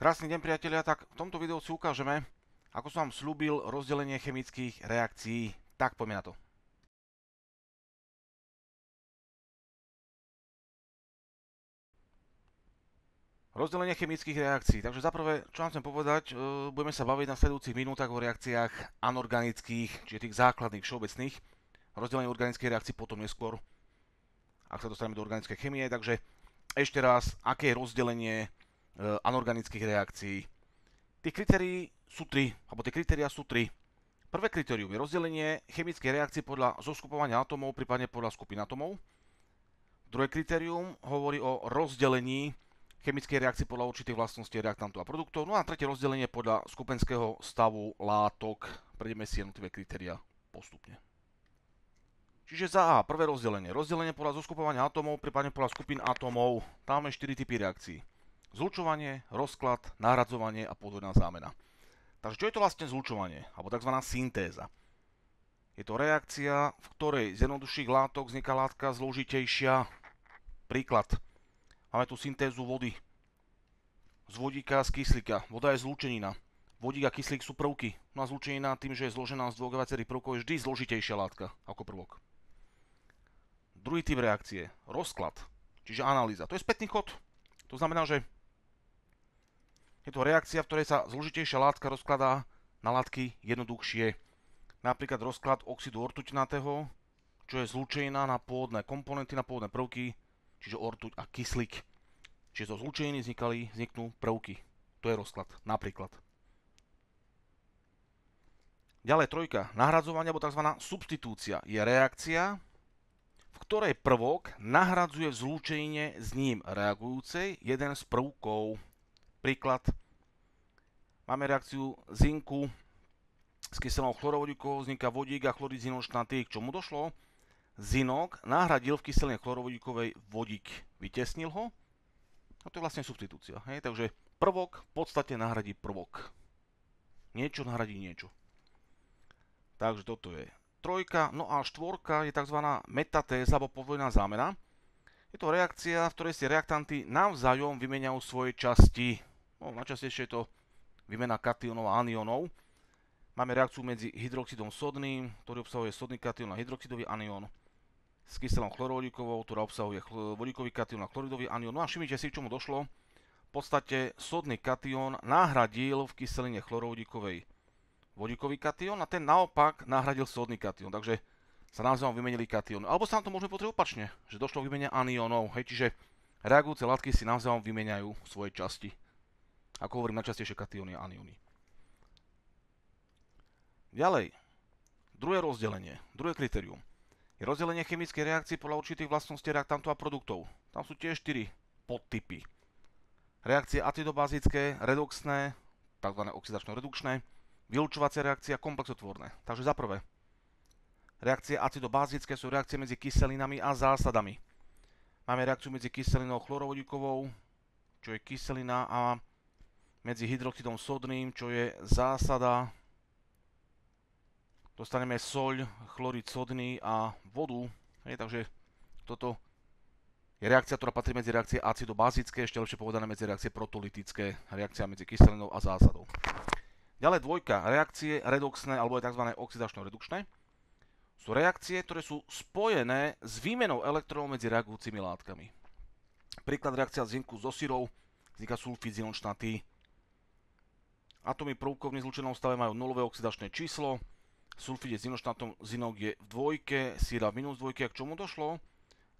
Krásny deň, priatelia, tak v tomto videu si ukážeme, ako som vám slúbil, rozdelenie chemických reakcií. Tak poďme na to. Rozdelenie chemických reakcií. Takže zaprvé, čo vám chcem povedať, budeme sa baviť na sledujúcich minútach o reakciách anorganických, čiže tých základných, všeobecných. Rozdelenie organických reakcií potom neskôr, ak sa dostaneme do organickej chemie. Takže ešte raz, aké je rozdelenie anorganických reakcií. Tých kritérií sú tri, alebo tie kritériá sú tri. Prvé kritérium je rozdelenie chemickej reakcie podľa zoskupovania atómov, prípadne podľa skupín atómov. Druhé kritérium hovorí o rozdelení chemickej reakcie podľa určitých vlastností reaktantov a produktov. No a tretie rozdelenie podľa skupenského stavu látok. Prejdeme si jednotlivé kritériá postupne. Čiže za A, prvé rozdelenie. Rozdelenie podľa zoskupovania atómov, prípadne podľa skupín atómov. Tam máme 4 typy reakcií. Zlučovanie, rozklad, nahradzovanie a podvojná zámena. Takže čo je to vlastne zlučovanie, alebo tzv. Syntéza? Je to reakcia, v ktorej z jednoduchších látok vzniká látka zložitejšia. Príklad. Máme tu syntézu vody. Z vodíka z kyslíka. Voda je zlúčenina. Vodík a kyslík sú prvky. No a zlúčenina tým, že je zložená z dvoch viacerých prvkov, je vždy zložitejšia látka ako prvok. Druhý typ reakcie. Rozklad. Čiže analýza. To je spätný chod. To znamená, že je to reakcia, v ktorej sa zložitejšia látka rozkladá na látky jednoduchšie. Napríklad rozklad oxidu ortuťnatého, čo je zlúčenina na pôvodné komponenty, na pôvodné prvky, čiže ortuť a kyslík. Čiže zo zlúčeniny vzniknú prvky. To je rozklad, napríklad. Ďalej trojka. Nahradzovanie, alebo tzv. Substitúcia, je reakcia, v ktorej prvok nahradzuje v zlúčenine s ním reagujúcej jeden z prvkov. Príklad. Máme reakciu zinku s kyselou chlorovodíkovou, vzniká vodík a chlorid zinočnatý. K čomu došlo? Zinok nahradil v kyseline chlorovodíkovej vodík. Vytesnil ho. A to je vlastne substitúcia. Hej? Takže prvok v podstate nahradí prvok. Niečo nahradí niečo. Takže toto je trojka. No a štvorka je tzv. Metatéza alebo podvojná zámena. Je to reakcia, v ktorej si reaktanty navzájom vymeniajú svoje časti. No, najčastejšie je to výmena kationov a anionov. Máme reakciu medzi hydroxidom sodným, ktorý obsahuje sodný kation a hydroxidový anión, s kyselou chlorovodíkovou, ktorá obsahuje vodíkový kation a chloridový anión. No a všimnite si, k čomu došlo. V podstate sodný kation nahradil v kyseline chlorovodíkovej vodíkový kation a ten naopak nahradil sodný kation. Takže sa navzájom vymenili katióny. Alebo sa nám to môžeme pozrieť opačne, že došlo k výmene aniónov. Hej, čiže reagujúce látky si navzájom vymeniajú svoje časti. Ako hovorím, najčastejšie katióny a anióny. Ďalej, druhé rozdelenie, druhé kritérium. Je rozdelenie chemickej reakcie podľa určitých vlastností reaktantov a produktov. Tam sú tiež 4 podtypy. Reakcie acidobázické, redoxné, tzv. Oxidačno-redukčné, vylučovacia reakcia, komplexotvorné. Takže za prvé, reakcie acidobázické sú reakcie medzi kyselinami a zásadami. Máme reakciu medzi kyselinou chlorovodíkovou, čo je kyselina, a medzi hydroxidom sodným, čo je zásada. Dostaneme soľ, chlorid sodný a vodu. Takže toto je reakcia, ktorá patrí medzi reakcie acidobázické, ešte lepšie povedané medzi reakcie protolytické, reakcia medzi kyselinou a zásadou. Ďalej dvojka, reakcie redoxné alebo je tzv. Oxidačno-redukčné. Sú reakcie, ktoré sú spojené s výmenou elektrónov medzi reagujúcimi látkami. Príklad, reakcia zinku so sírou, vzniká sulfid zinočnatý. Atómy prvkov v nezlučenom stave majú nulové oxidačné číslo. Sulfid je zinočnatom, zinok je v dvojke, síra v minus dvojke. A k čomu došlo?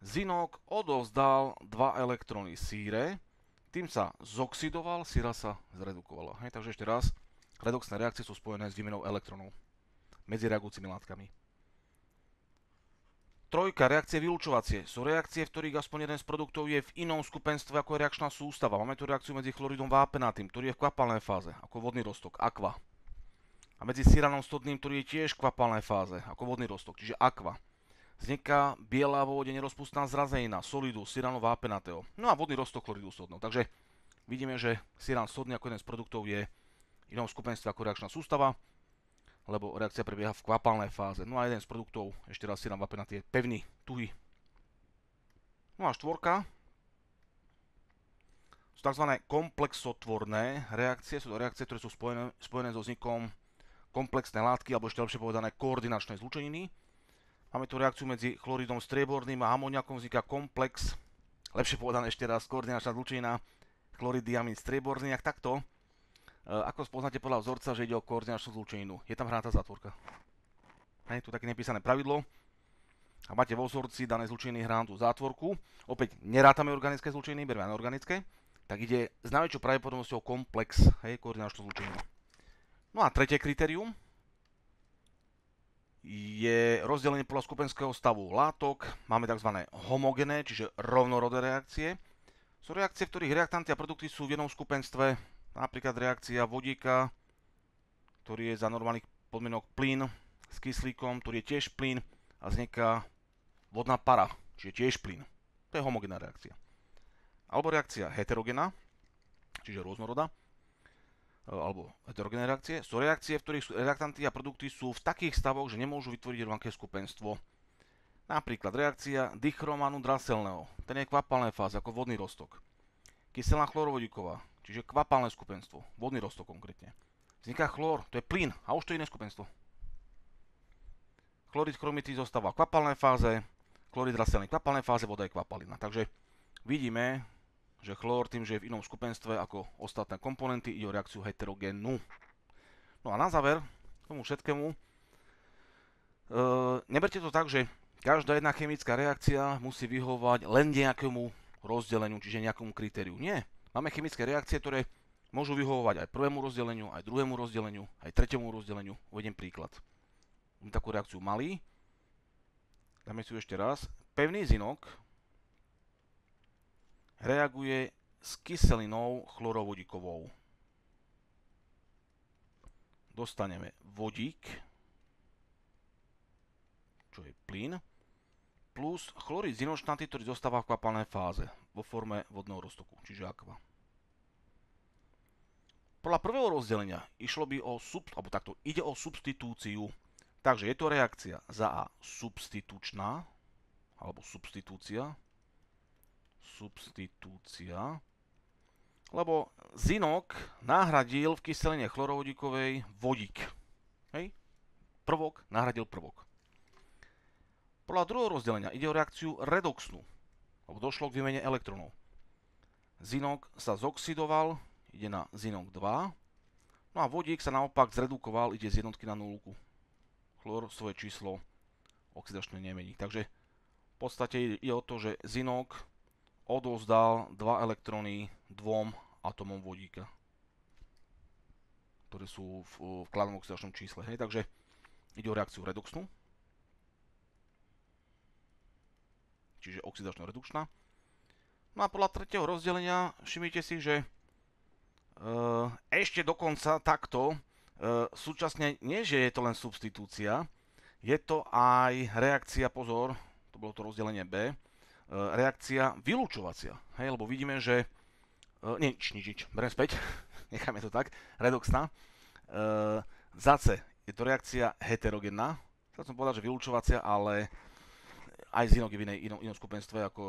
Zinok odovzdal 2 elektróny síre, tým sa zoxidoval, síra sa zredukovala. Takže ešte raz, redoxné reakcie sú spojené s výmenou elektrónov medzi reagujúcimi látkami. Trojka, reakcie vylučovacie. Sú reakcie, v ktorých aspoň jeden z produktov je v inom skupenstve ako je reakčná sústava. Máme tu reakciu medzi chloridom vápenatým, ktorý je v kvapalnej fáze, ako vodný roztok, aqua. A medzi síranom sodným, ktorý je tiež v kvapalnej fáze, ako vodný roztok, čiže aqua. Vzniká biela vo vode nerozpustná zrazenina, solidu, síranu vápenatého. No a vodný roztok chloridu sodného. Takže vidíme, že sírán sodný ako jeden z produktov je v inom skupenstve ako reakčná sústava, lebo reakcia prebieha v kvapalnej fáze. No a jeden z produktov, ešte raz sírán vápenatý, je pevný, tuhý. No a štvorka. Sú tzv. Komplexotvorné reakcie, sú to reakcie, ktoré sú spojené so vznikom komplexnej látky, alebo ešte lepšie povedané koordinačnej zlúčeniny. Máme tu reakciu medzi chloridom strieborným a amoniakom, vzniká komplex, lepšie povedané ešte raz, koordinačná zlúčenina, chlorid, diamín, strieborný, ak takto. Ako spoznáte podľa vzorca, že ide o koordinačnú zlúčeninu? Je tam hranatá zátvorka. Je tu také nepísané pravidlo. A máte vo vzorci dané zlúčeniny hranatú zátvorku. Opäť nerátame organické zlúčeniny, berieme anorganické. Tak ide s najväčšou pravdepodobnosťou komplex, koordinačnú zlúčeninu. No a tretie kritérium je rozdelenie podľa skupenského stavu látok. Máme tzv. Homogénne, čiže rovnorodé reakcie. Sú reakcie, v ktorých reaktanty a produkty sú v jednom skupenstve. Napríklad reakcia vodíka, ktorý je za normálnych podmienok plyn s kyslíkom, ktorý je tiež plyn a vzniká vodná para, čiže tiež plyn. To je homogénna reakcia. Alebo reakcia heterogénna, čiže rôznorodá, alebo heterogénne reakcie, sú reakcie, v ktorých reaktanty a produkty sú v takých stavoch, že nemôžu vytvoriť rovnaké skupenstvo. Napríklad reakcia dichromanu draselného, ten je kvapalné fáze, ako vodný roztok. Kyselná chlorovodíková, čiže kvapalné skupenstvo, vodný roztok konkrétne. Vzniká chlór, to je plyn, a už to je iné skupenstvo. Chlorid chromitý zostáva v kvapalnej fáze, chlorid draselný v kvapalnej fáze, voda je kvapalina. Takže vidíme, že chlór tým, že je v inom skupenstve ako ostatné komponenty, ide o reakciu heterogénnu. No a na záver tomu všetkému, neberte to tak, že každá jedna chemická reakcia musí vyhovovať len nejakému rozdeleniu, čiže nejakému kritériu. Nie. Máme chemické reakcie, ktoré môžu vyhovovať aj prvému rozdeleniu, aj druhému rozdeleniu, aj tretiemu rozdeleniu. Uvediem príklad. Máme takú reakciu malý. Dáme si ju ešte raz. Pevný zinok reaguje s kyselinou chlorovodíkovou. Dostaneme vodík, čo je plyn, plus chlorid zinočnatý, ktorý zostáva v kvapalnej fáze vo forme vodného roztoku, čiže akva. Podľa prvého rozdelenia ide o substitúciu. Takže je to reakcia za A substitučná, alebo substitúcia, lebo zinok nahradil v kyseline chlorovodíkovej vodík. Hej? Prvok nahradil prvok. Podľa druhého rozdelenia ide o reakciu redoxnú, lebo došlo k výmene elektronov. Zinok sa zoxidoval, ide na zinok 2, no a vodík sa naopak zredukoval, ide z jednotky na nulku. Chlór svoje číslo oxidačné nemení. Takže v podstate ide o to, že zinok odovzdal 2 elektróny 2 atomom vodíka, ktoré sú v kladnom oxidačnom čísle. Hej? Takže ide o reakciu redoxnú, čiže oxidačno-redukčná. No a podľa tretieho rozdelenia všimnite si, že ešte dokonca takto súčasne nie, že je to len substitúcia, je to aj reakcia, pozor, to bolo to rozdelenie B, reakcia vylúčovacia. Hej, lebo vidíme, že nič, beriem späť, necháme to tak, redoxná. Za C je to reakcia heterogénna, chcel som povedať, že vylúčovacia, ale aj zinok je v inom skupenstve, ako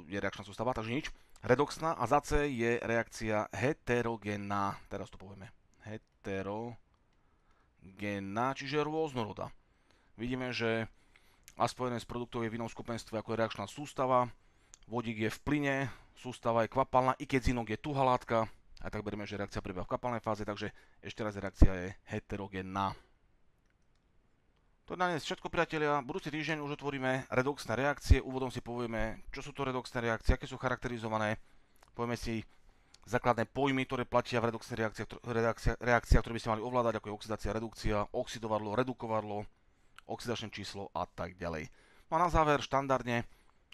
je reakčná sústava, takže nič. Redoxná a za C je reakcia heterogénna, teraz to povieme, heterogénna, čiže rôznorodá. Vidíme, že a spojené s produktom je v inom skupenstve ako je reakčná sústava, vodík je v plyne, sústava je kvapalná, i keď zinok je tuhá látka, a tak berieme, že reakcia prebieha v kvapalnej fáze, takže ešte raz reakcia je heterogénna. To je na dnes všetko, priatelia. Budúci týždeň už otvoríme redoxné reakcie. Úvodom si povieme, čo sú to redoxné reakcie, aké sú charakterizované. Povieme si základné pojmy, ktoré platia v redoxných reakciách, ktoré by ste mali ovládať, ako je oxidácia, redukcia, oxidovadlo, redukovadlo, oxidačné číslo a tak ďalej. No a na záver, štandardne,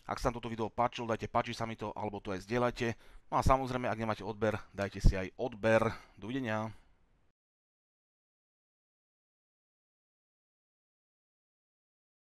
ak sa vám toto video páčilo, dajte páči sa mi to, alebo to aj zdieľajte. No a samozrejme, ak nemáte odber, dajte si aj odber. Dovidenia.